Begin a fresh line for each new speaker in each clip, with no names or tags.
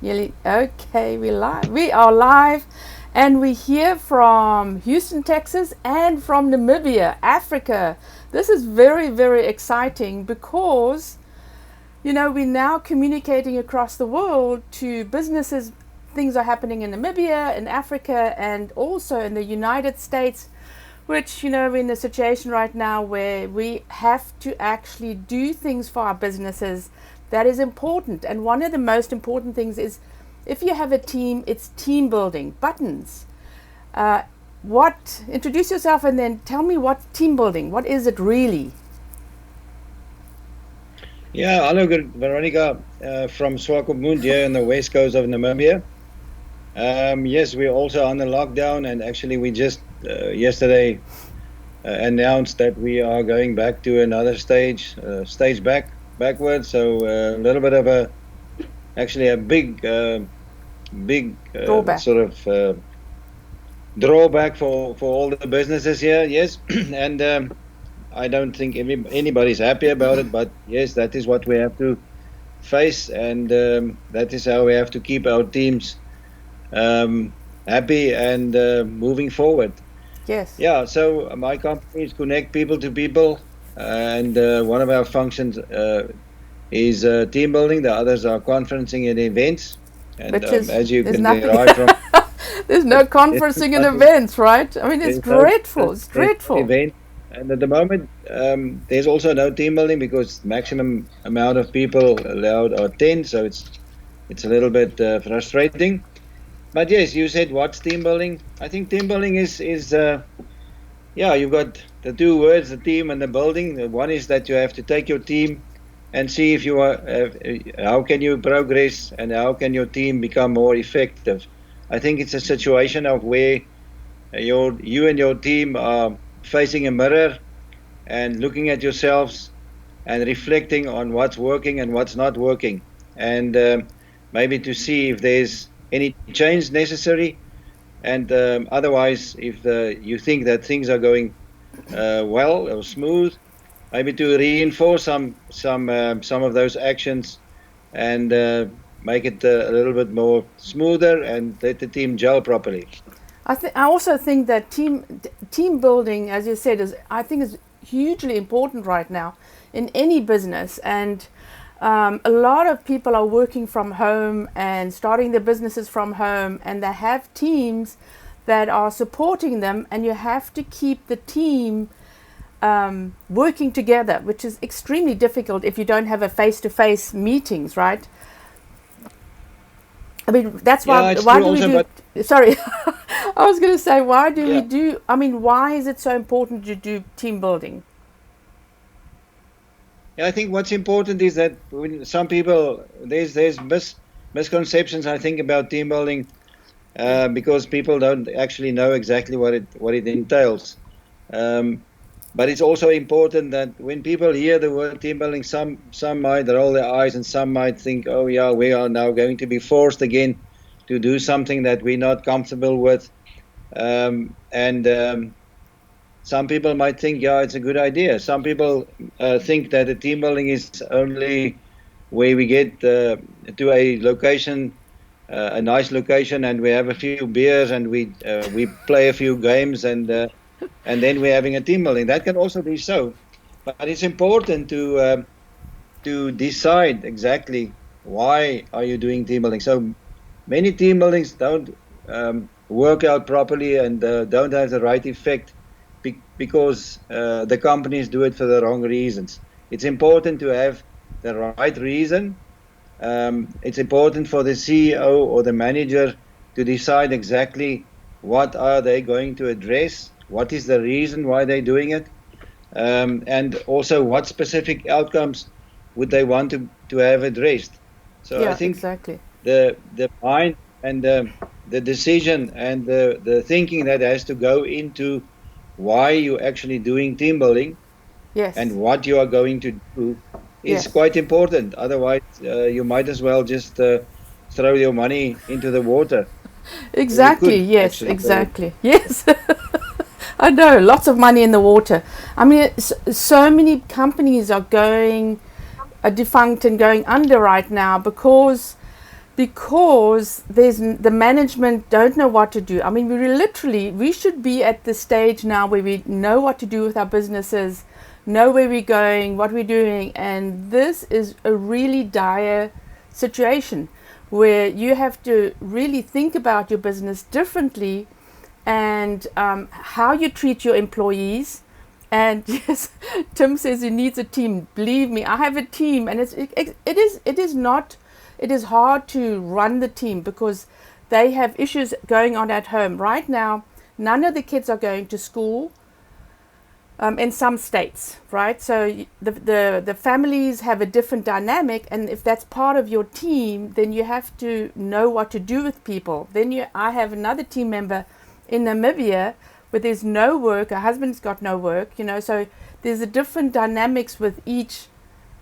Okay, we live. We are live, and we hear from Houston, Texas, and from Namibia, Africa. This is very, very exciting because we're now communicating across the world to businesses. Things are happening in Namibia, in Africa, and also in the United States, which we're in a situation right now where we have to actually do things for our businesses that is important. And one of the most important things is, if you have a team, it's team building. Buttons. What introduce yourself and then tell me what team building, what is it really?
Yeah, hello, good Veronica, from Swakopmund here on the west coast of Namibia. Yes, we're also on the lockdown, and actually we just yesterday announced that we are going back to another stage backwards. So a little bit of actually a big
Drawback.
sort of drawback for all the businesses here. Yes, and I don't think anybody's happy about it, but yes, that is what we have to face, and that is how we have to keep our teams happy and moving forward.
Yes.
Yeah, so my company is Connect People to People, and one of our functions is team building. The others are conferencing and events. And
Which is
as you
there's
can
nothing.
derive from
There's no conferencing and
nothing,
events, right? I mean, it's dreadful. It's
there's no
dreadful.
event. And at the moment, there's also no team building because maximum amount of people allowed are 10, so it's a little bit frustrating. But yes, you said what's team building? I think team building is yeah, you've got the two words, the team and the building. The one is that you have to take your team and see if you are how can you progress and how can your team become more effective. I think it's a situation of where you and your team are facing a mirror and looking at yourselves and reflecting on what's working and what's not working, and maybe to see if there's any change necessary, and otherwise, if you think that things are going well or smooth, maybe to reinforce some of those actions and make it a little bit more smoother and let the team gel properly.
I also think that team building, as you said, is hugely important right now in any business, and a lot of people are working from home and starting their businesses from home, and they have teams that are supporting them, and you have to keep the team working together, which is extremely difficult if you don't have a face-to-face meetings, right? I mean, that's
Yeah,
why.
it's
Why
true
do we
also,
do?
but
Sorry, I was going to say, why do we
yeah.
do? I mean, why is it so important to do team building?
Yeah, I think what's important is that when some people there's misconceptions, I think, about team building because people don't actually know exactly what it entails. Um, but it's also important that when people hear the word team building, some might roll their eyes and some might think, oh yeah, we are now going to be forced again to do something that we're not comfortable with, and some people might think, yeah, it's a good idea. Some people think that the team building is only where we get to a location, a nice location, and we have a few beers and we play a few games, and then we're having a team building. That can also be so, but it's important to decide exactly why are you doing team building. So many team buildings don't work out properly and don't have the right effect because the companies do it for the wrong reasons. It's important to have the right reason. It's important for the CEO or the manager to decide exactly what are they going to address, what is the reason why they're doing it, and also what specific outcomes would they want to have addressed. So I
Yeah,
think
exactly.
the mind and the decision and the thinking that has to go into why you're actually doing team building and
Yes,
what you are going to do is
yes,
quite important. Otherwise, you might as well just throw your money into the water. Or you
exactly.
could
Yes,
actually throw it.
exactly. Yes, I know. Lots of money in the water. I mean, so many companies are going defunct and going under right now because the management don't know what to do. I mean, we should be at the stage now where we know what to do with our businesses, know where we're going, what we're doing, and this is a really dire situation where you have to really think about your business differently, and how you treat your employees. And yes, Tim says he needs a team. Believe me, I have a team, and it is hard to run the team because they have issues going on at home right now. None of the kids are going to school in some states, right? So the families have a different dynamic, and if that's part of your team, then you have to know what to do with people. I have another team member in Namibia where there's no work. Her husband's got no work, so there's a different dynamics with each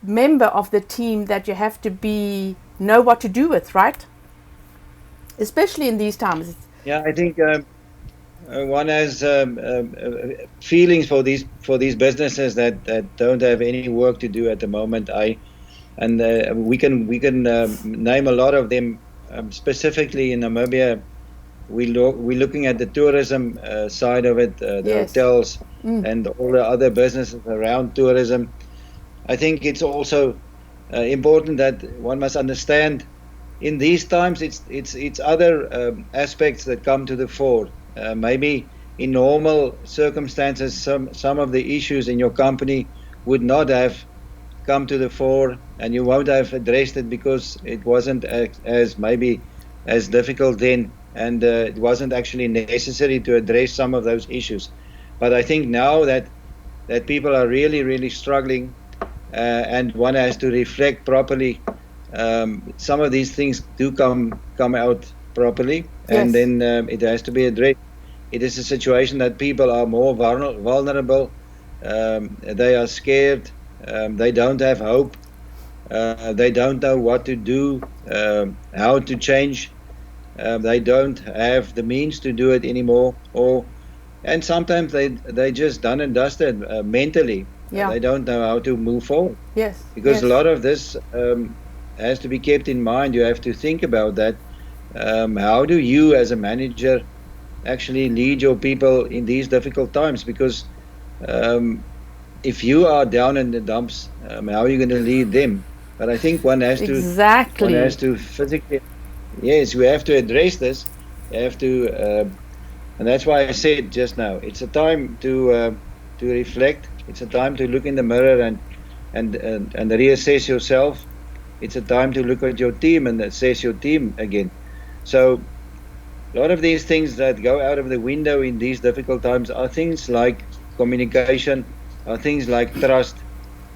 member of the team that you have to know what to do with, right? Especially in these times.
Yeah, I think one has feelings for these businesses that don't have any work to do at the moment. We can name a lot of them. Specifically in Namibia, we're looking at the tourism side of it, the
Yes.
hotels and all the other businesses around tourism. I think it's also important that one must understand in these times it's other aspects that come to the fore. Maybe in normal circumstances, some of the issues in your company would not have come to the fore, and you won't have addressed it because it wasn't as difficult then, and it wasn't actually necessary to address some of those issues. But I think now that people are really, really struggling, and one has to reflect properly, some of these things do come out properly, and
Yes.
then it has to be addressed. It is a situation that people are more vulnerable. They are scared. They don't have hope. They don't know what to do, how to change. They don't have the means to do it anymore, and sometimes they just done and dusted mentally.
Yeah.
They don't know how to move forward.
Yes.
Because
yes.
a lot of this has to be kept in mind. You have to think about that. How do you, as a manager, actually lead your people in these difficult times? Because if you are down in the dumps, how are you going to lead them? But I think one has
Exactly.
to physically. Yes, we have to address this. You have to, and that's why I said just now, it's a time to reflect. It's a time to look in the mirror and reassess yourself. It's a time to look at your team and assess your team again. So a lot of these things that go out of the window in these difficult times are things like communication, are things like trust,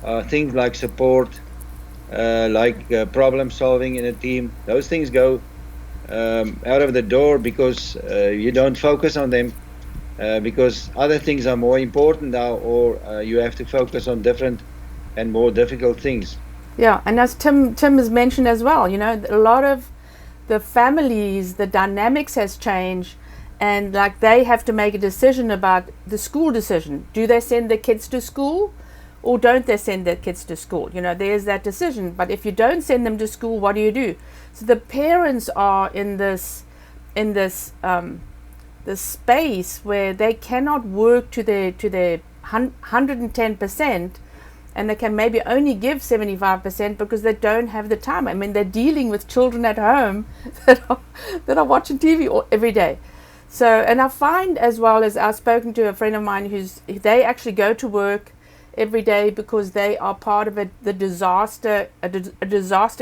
are things like support, like problem solving in a team. Those things go out of the door because you don't focus on them, because other things are more important now, or you have to focus on different and more difficult things.
Yeah, and as Tim has mentioned as well, a lot of the families, the dynamics has changed, and like they have to make a decision about the school decision. Do they send their kids to school, or don't they send their kids to school? There's that decision. But if you don't send them to school, what do? So the parents are in this space where they cannot work to their 110%, and they can maybe only give 75% because they don't have the time. I mean, they're dealing with children at home that are watching TV every day. So, and I find as well, as I've spoken to a friend of mine they actually go to work every day because they are part of a disaster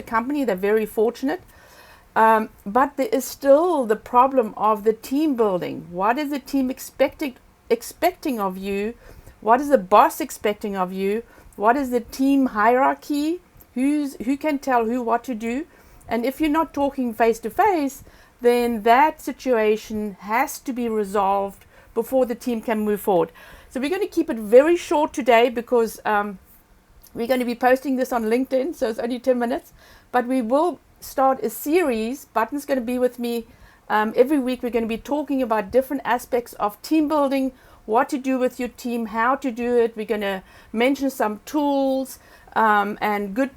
company. They're very fortunate. But there is still the problem of the team building. What is the team expecting of you? What is the boss expecting of you? What is the team hierarchy? Who can tell who what to do? And if you're not talking face to face, then that situation has to be resolved before the team can move forward. So we're going to keep it very short today because we're going to be posting this on LinkedIn, so it's only 10 minutes. But we will start a series. Button's going to be with me every week. We're going to be talking about different aspects of team building, what to do with your team, how to do it. We're going to mention some tools and good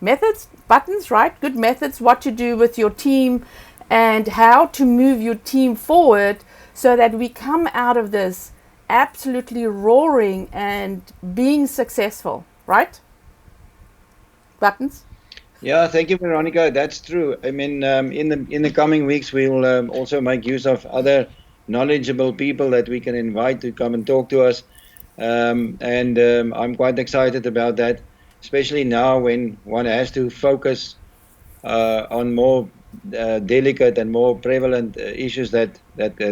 methods, buttons, right? Good methods, what to do with your team and how to move your team forward so that we come out of this absolutely roaring and being successful, right? Buttons.
Yeah, thank you, Veronica. That's true. I mean, in the coming weeks, we will also make use of other knowledgeable people that we can invite to come and talk to us. And I'm quite excited about that, especially now when one has to focus on more delicate and more prevalent issues that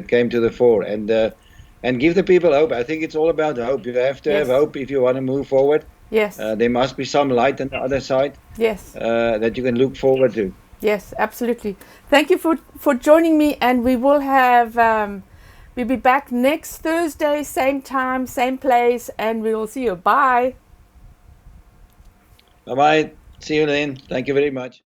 came to the fore, and give the people hope. I think it's all about hope. You have to have
Yes.
hope if you want to move forward.
Yes.
There must be some light on the other side
Yes.
that you can look forward to.
Yes, absolutely. Thank you for joining me, and we will have we'll be back next Thursday, same time, same place, and we will see you. Bye.
Bye bye. See you then. Thank you very much.